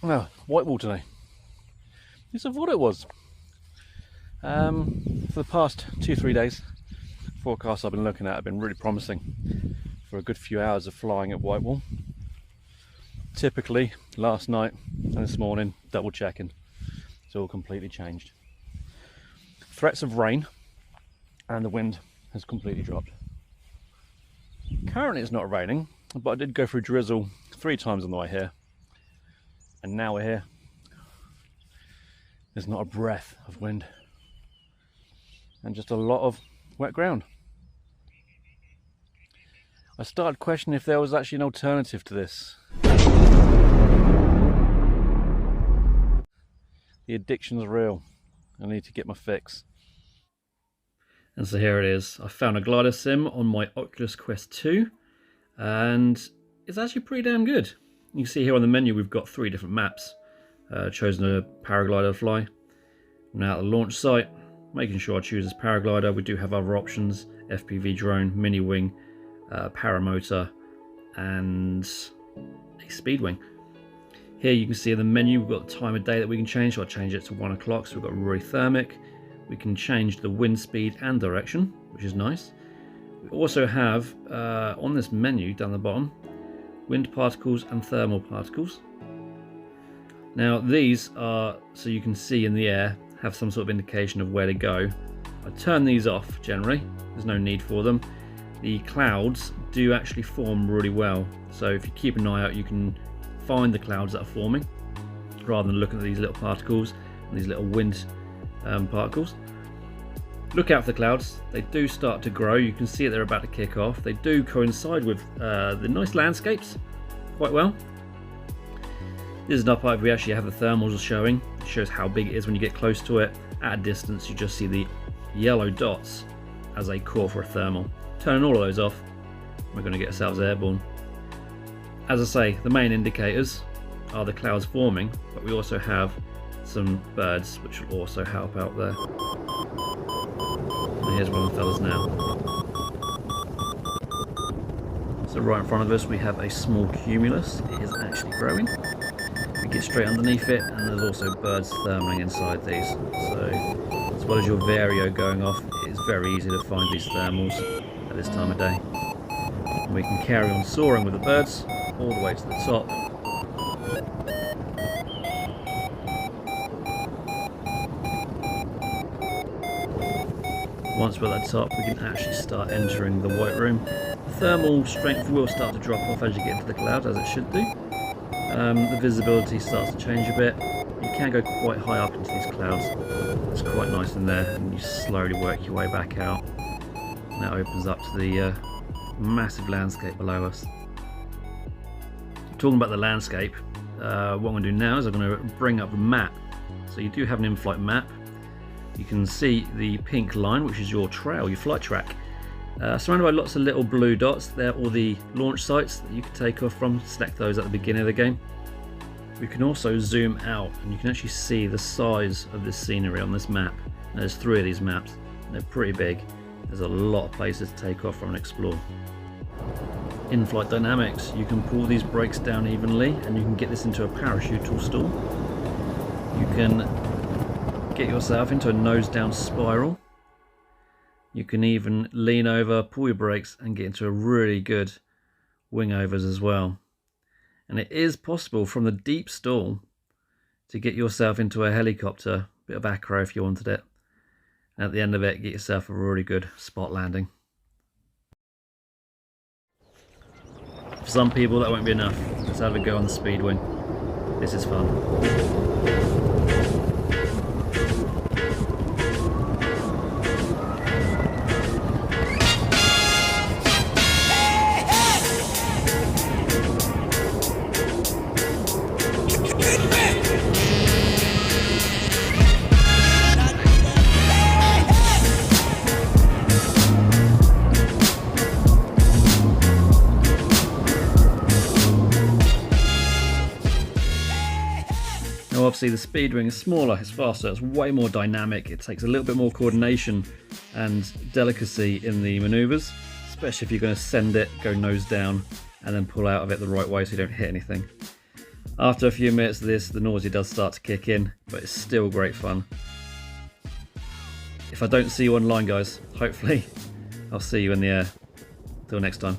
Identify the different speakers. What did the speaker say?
Speaker 1: Well, white wall today. It's of what it was. For the past 2-3 days, forecasts I've been looking at have been really promising for a good few hours of flying at white wall. Typically, last night and this morning, double checking, it's all completely changed. Threats of rain and the wind has completely dropped. Currently it's not raining, but I did go through drizzle 3 times on the way here, and now we're here. There's not a breath of wind and just a lot of wet ground. I started questioning if there was actually an alternative to this. The addiction's real. I need to get my fix. And so here it is. I found a glider sim on my Oculus Quest 2 and it's actually pretty damn good. You can see here on the menu we've got 3 different maps. Chosen a paraglider to fly. Now at the launch site, making sure I choose as paraglider. We do have other options: FPV drone, mini wing, paramotor, and a speed wing. Here you can see in the menu we've got the time of day that we can change. So I'll change it to 1 o'clock. So we've got really thermic. We can change the wind speed and direction, which is nice. We also have on this menu down the bottom, wind particles and thermal particles. Now these are, so you can see in the air, have some sort of indication of where to go. I turn these off generally, there's no need for them. The clouds do actually form really well, so if you keep an eye out you can find the clouds that are forming rather than looking at these little particles and these little wind particles. Look out for the clouds, they do start to grow. You can see it, they're about to kick off. They do coincide with the nice landscapes quite well. This is an up we actually have the thermals showing. It shows how big it is when you get close to it. At a distance you just see the yellow dots as a core for a thermal. Turning all of those off, we're going to get ourselves airborne. As I say, the main indicators are the clouds forming, but we also have some birds which will also help out there. And here's one of the fellas now. So right in front of us we have a small cumulus. It is actually growing. We get straight underneath it, and there's also birds thermaling inside these. So as well as your vario going off, it is very easy to find these thermals at this time of day. And we can carry on soaring with the birds all the way to the top. Once we're at the top, we can actually start entering the white room. The thermal strength will start to drop off as you get into the cloud, as it should do. The visibility starts to change a bit. You can go quite high up into these clouds. It's quite nice in there, and you slowly work your way back out. And that opens up to the massive landscape below us. Talking about the landscape, what I'm going to do now is I'm going to bring up the map. So you do have an in-flight map. You can see the pink line, which is your trail, your flight track. Surrounded by lots of little blue dots. They're all the launch sites that you can take off from. Select those at the beginning of the game. We can also zoom out and you can actually see the size of this scenery on this map. Now, there's 3 of these maps. They're pretty big. There's a lot of places to take off from and explore. In-flight dynamics. You can pull these brakes down evenly and you can get this into a parachute stall. You can get yourself into a nose down spiral. You can even lean over, pull your brakes and get into a really good wing overs as well. And it is possible from the deep stall to get yourself into a helicopter, bit of acro if you wanted it. And at the end of it, get yourself a really good spot landing. For some people that won't be enough. Let's have a go on the speed wing. This is fun. Now obviously the speed wing is smaller, it's faster, it's way more dynamic, it takes a little bit more coordination and delicacy in the manoeuvres, especially if you're going to send it, go nose down, and then pull out of it the right way so you don't hit anything. After a few minutes of this, the nausea does start to kick in, but it's still great fun. If I don't see you online, guys, hopefully I'll see you in the air. Till next time.